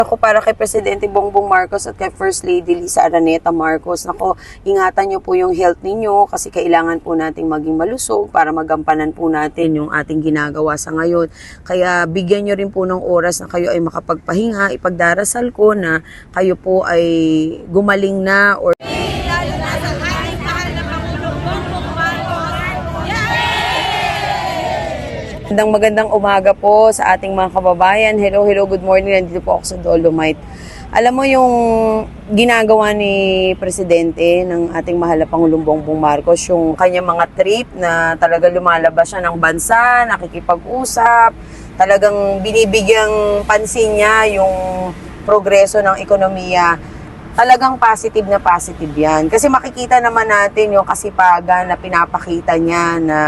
Ako para kay Presidente Bongbong Marcos at kay First Lady Lisa Araneta Marcos, nako, ingatan niyo po yung health ninyo kasi kailangan po nating maging malusog para magampanan po natin yung ating ginagawa sa ngayon. Kaya bigyan niyo rin po ng oras na kayo ay makapagpahinga. Ipagdarasal ko na kayo po ay gumaling na or magandang umaga po sa ating mga kababayan. Hello, good morning. Nandito po ako sa Dolomite. Alam mo yung ginagawa ni Presidente ng ating mahal na Pangulong Bongbong Marcos, yung kanyang mga trip na talaga lumalabas siya ng bansa, nakikipag-usap, talagang binibigyang pansin niya yung progreso ng ekonomiya. Talagang positive yan. Kasi makikita naman natin yung kasipagan na pinapakita niya na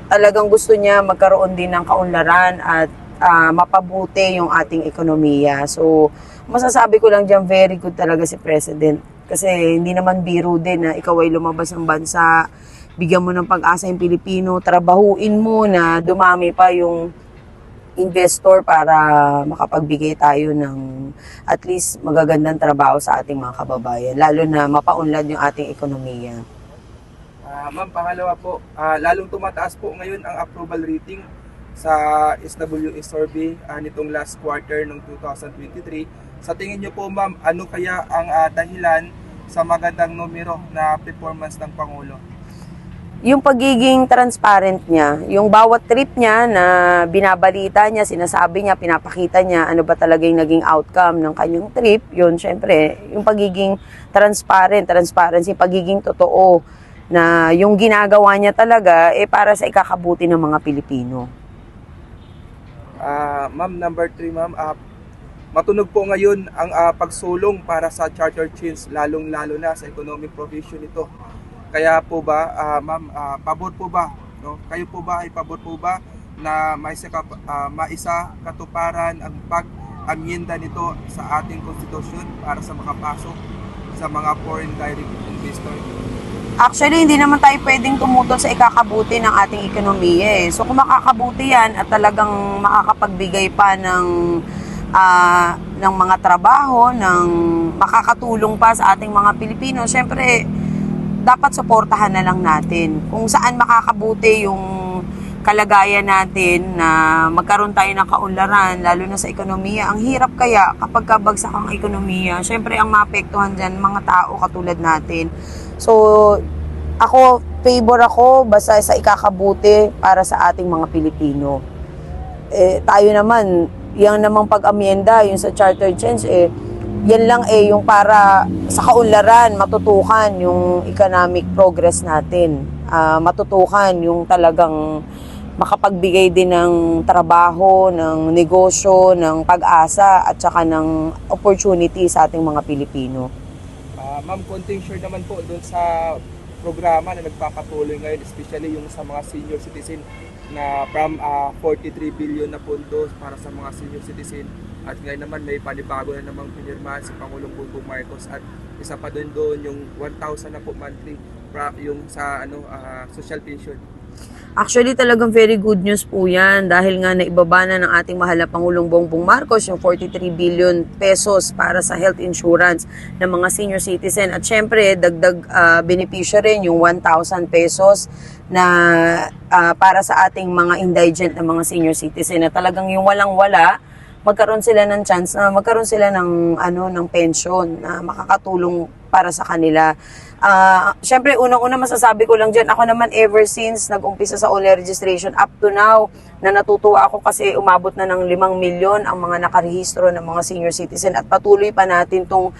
talagang gusto niya magkaroon din ng kaunlaran at mapabuti yung ating ekonomiya. So, masasabi ko lang dyan, very good talaga si President. Kasi hindi naman biro din na ikaw ay lumabas ng bansa, bigyan mo ng pag-asa yung Pilipino, trabahuin mo na dumami pa yung investor para makapagbigay tayo ng at least magagandang trabaho sa ating mga kababayan, lalo na mapaunlad yung ating ekonomiya. Ma'am, pangalawa po, lalong tumataas po ngayon ang approval rating sa SWE survey nitong last quarter ng 2023. Sa tingin niyo po, ma'am, ano kaya ang dahilan sa magandang numero na performance ng Pangulo? Yung pagiging transparent niya, yung bawat trip niya na binabalita niya, sinasabi niya, pinapakita niya ano ba talaga yung naging outcome ng kanyang trip, yun syempre, yung pagiging transparency, pagiging totoo, na yung ginagawa niya talaga para sa ikakabuti ng mga Pilipino. Ma'am, number 3, ma'am, matunog po ngayon ang pagsulong para sa charter chains, lalong-lalo na sa economic provision nito. Kaya po ba, ma'am, pabor po ba, no? Kayo po ba ay pabor po ba na maisa katuparan ang pag-amyenda nito sa ating konstitusyon para sa makapasok sa mga foreign direct investor? Actually, hindi naman tayo pwedeng tumutol sa ikakabuti ng ating ekonomiya . So kung makakabuti yan at talagang makakapagbigay pa ng mga trabaho, ng makakatulong pa sa ating mga Pilipino, syempre, dapat suportahan na lang natin. Kung saan makakabuti yung kalagayan natin na magkaroon tayo ng kaunlaran, lalo na sa ekonomiya. Ang hirap kaya kapag kabagsak ang ekonomiya, syempre ang maapektuhan dyan, mga tao katulad natin. So, favor ako basta sa ikakabuti para sa ating mga Pilipino. Tayo naman, yung namang pag-amyenda, yung sa charter change, yan lang yung para sa kaunlaran, matutukan yung economic progress natin. Matutukan yung talagang makapagbigay din ng trabaho, ng negosyo, ng pag-asa, at saka ng opportunity sa ating mga Pilipino. Ma'am, konting share naman po doon sa programa na nagpapatuloy ngayon, especially yung sa mga senior citizen na from 43 billion na puntos para sa mga senior citizen. At ngayon naman may panibago na namang pinirmahan si Pangulong Bongbong Marcos at isa pa doon yung 1,000 na po monthly yung sa social pension. Actually, talagang very good news po yan dahil nga naibaba na ng ating mahal na Pangulong Bongbong Marcos yung 43 billion pesos para sa health insurance ng mga senior citizen. At syempre, dagdag benepisyo rin yung 1,000 pesos na para sa ating mga indigent na mga senior citizen na talagang yung walang-wala, magkaroon sila ng chance na magkaroon sila ng pension na makakatulong para sa kanila. Syempre, unang-una masasabi ko lang dyan, ako naman ever since nag-umpisa sa online registration up to now, na natutuwa ako kasi umabot na ng 5 milyon ang mga nakarehistro ng mga senior citizen at patuloy pa natin itong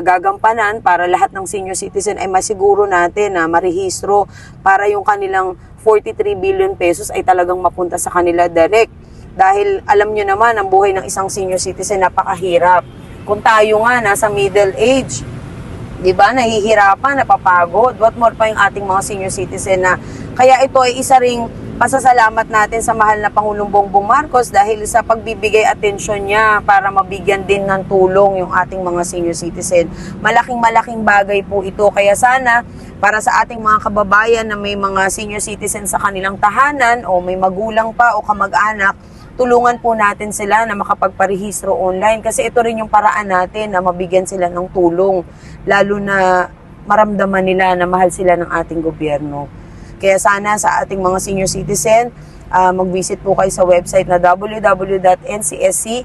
gagampanan para lahat ng senior citizen ay masiguro natin na marehistro para yung kanilang 43 billion pesos ay talagang mapunta sa kanila direct. Dahil alam nyo naman, ang buhay ng isang senior citizen napakahirap. Kung tayo nga nasa middle age, di ba, nahihirapan, napapagod, what more pa yung ating mga senior citizen na kaya ito ay isa ring pasasalamat natin sa mahal na Pangulong Bongbong Marcos dahil sa pagbibigay atensyon niya para mabigyan din ng tulong yung ating mga senior citizen. Malaking bagay po ito. Kaya sana para sa ating mga kababayan na may mga senior citizen sa kanilang tahanan o may magulang pa o kamag-anak tulungan po natin sila na makapagparehistro online kasi ito rin yung paraan natin na mabigyan sila ng tulong, lalo na maramdaman nila na mahal sila ng ating gobyerno. Kaya sana sa ating mga senior citizen, mag-visit po kayo sa website na www.ncsc.gov.ph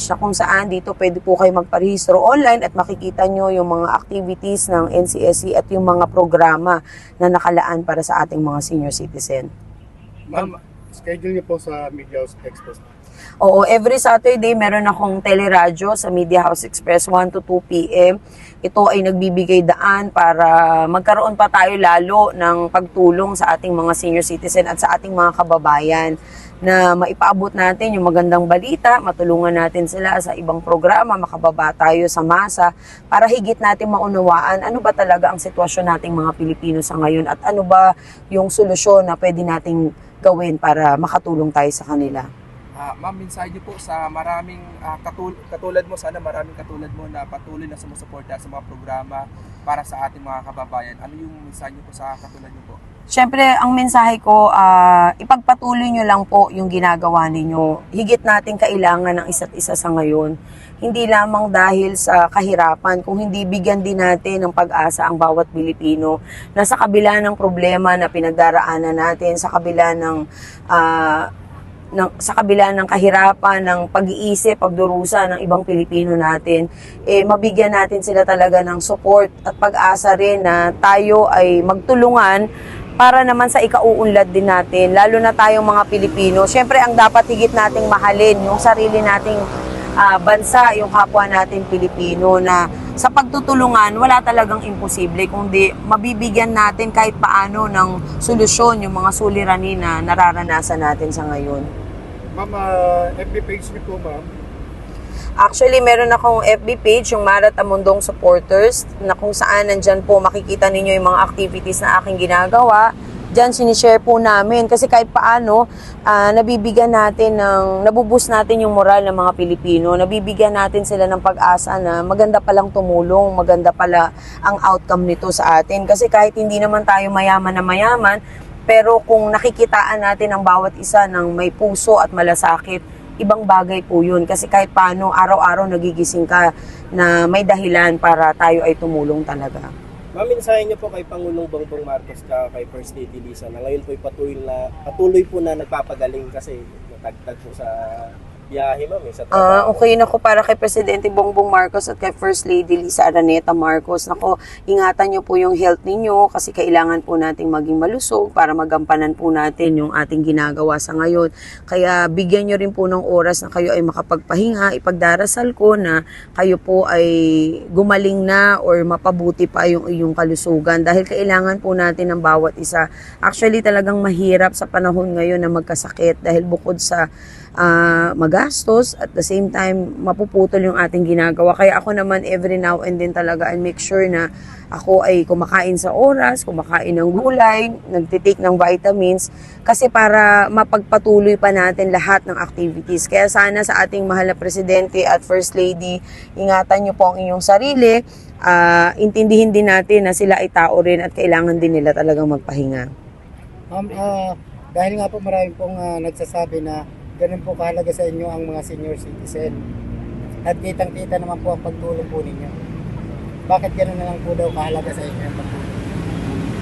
na kung saan dito pwede po kayo magparehistro online at makikita nyo yung mga activities ng NCSC at yung mga programa na nakalaan para sa ating mga senior citizen. Ma'am, schedule niyo po sa Media House Express. Oo, every Saturday meron akong teleradyo sa Media House Express 1 to 2 p.m. Ito ay nagbibigay daan para magkaroon pa tayo lalo ng pagtulong sa ating mga senior citizen at sa ating mga kababayan na maipaabot natin yung magandang balita, matulungan natin sila sa ibang programa, makababa tayo sa masa para higit natin maunawaan ano ba talaga ang sitwasyon nating mga Pilipino sa ngayon at ano ba yung solusyon na pwede nating gawin para makatulong tayo sa kanila. Ma'am, mensahe niyo po sa maraming katulad mo, sana maraming katulad mo na patuloy na sumusuporta sa mga programa para sa ating mga kababayan. Ano yung mensahe niyo po sa katulad niyo po? Siyempre, ang mensahe ko, ipagpatuloy nyo lang po yung ginagawa ninyo. Higit natin kailangan ng isa't isa sa ngayon. Hindi lamang dahil sa kahirapan, kung hindi bigyan din natin ng pag-asa ang bawat Pilipino na sa kabila ng problema na pinagdaraanan natin, sa kabila ng kahirapan, ng pag-iisip, pagdurusa ng ibang Pilipino natin, mabigyan natin sila talaga ng support at pag-asa rin na tayo ay magtulungan para naman sa ikauunlad din natin, lalo na tayong mga Pilipino. Siyempre, ang dapat higit nating mahalin, yung sarili nating bansa, yung kapwa natin Pilipino, na sa pagtutulungan, wala talagang imposible, kundi mabibigyan natin kahit paano ng solusyon yung mga suliranin na nararanasan natin sa ngayon. Ma'am, FB page niyo po, ma'am. Actually, meron akong FB page, yung Marat Amundong Supporters, na kung saan nandyan po makikita ninyo yung mga activities na aking ginagawa. Diyan sinishare po namin kasi kahit paano, nabibigyan natin nabuboost natin yung moral ng mga Pilipino, nabibigyan natin sila ng pag-asa na maganda palang tumulong, maganda pala ang outcome nito sa atin. Kasi kahit hindi naman tayo mayaman na mayaman, pero kung nakikitaan natin ang bawat isa ng may puso at malasakit, ibang bagay po yun. Kasi kahit paano, araw-araw nagigising ka na may dahilan para tayo ay tumulong talaga. Ma'am, mensahe niyo po kay Pangulong Bongbong Marcos ka kay First Lady Lisa na ngayon po patuloy po na nagpapagaling kasi natagtag po sa biyahe, ma'am, sa trabaho. Okay, nako, para kay Presidente Bongbong Marcos at kay First Lady Lisa Araneta Marcos, nako, ingatan niyo po yung health ninyo kasi kailangan po nating maging malusog para magampanan po natin yung ating ginagawa sa ngayon. Kaya bigyan niyo rin po ng oras na kayo ay makapagpahinga. Ipagdarasal ko na kayo po ay gumaling na or mapabuti pa yung iyong kalusugan dahil kailangan po natin ng bawat isa. Actually, talagang mahirap sa panahon ngayon na magkasakit dahil bukod sa magastos, at the same time mapuputol yung ating ginagawa. Kaya ako naman every now and then talaga I make sure na ako ay kumakain sa oras, kumakain ng gulay, nagtitake ng vitamins kasi para mapagpatuloy pa natin lahat ng activities. Kaya sana sa ating mahal na Presidente at First Lady, ingatan niyo po ang inyong sarili, intindihin din natin na sila ay tao rin at kailangan din nila talagang magpahinga. Ma'am, dahil nga po marami pong nagsasabi na ganun po kahalaga sa inyo ang mga senior citizen. At kitang-kita naman po ang pagtulong po ninyo. Bakit ganun na lang po daw kahalaga sa inyo ang pagtulong?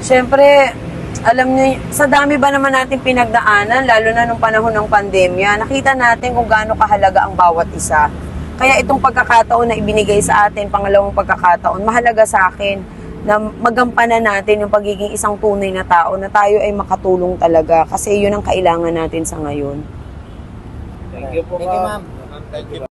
Siyempre, alam niyo, sa dami ba naman natin pinagdaanan, lalo na nung panahon ng pandemya, nakita natin kung gaano kahalaga ang bawat isa. Kaya itong pagkakataon na ibinigay sa atin, pangalawang pagkakataon, mahalaga sa akin na magampanan natin yung pagiging isang tunay na tao, na tayo ay makatulong talaga kasi yun ang kailangan natin sa ngayon. Thank you po, Thank you, ma'am. ma'am. Thank you.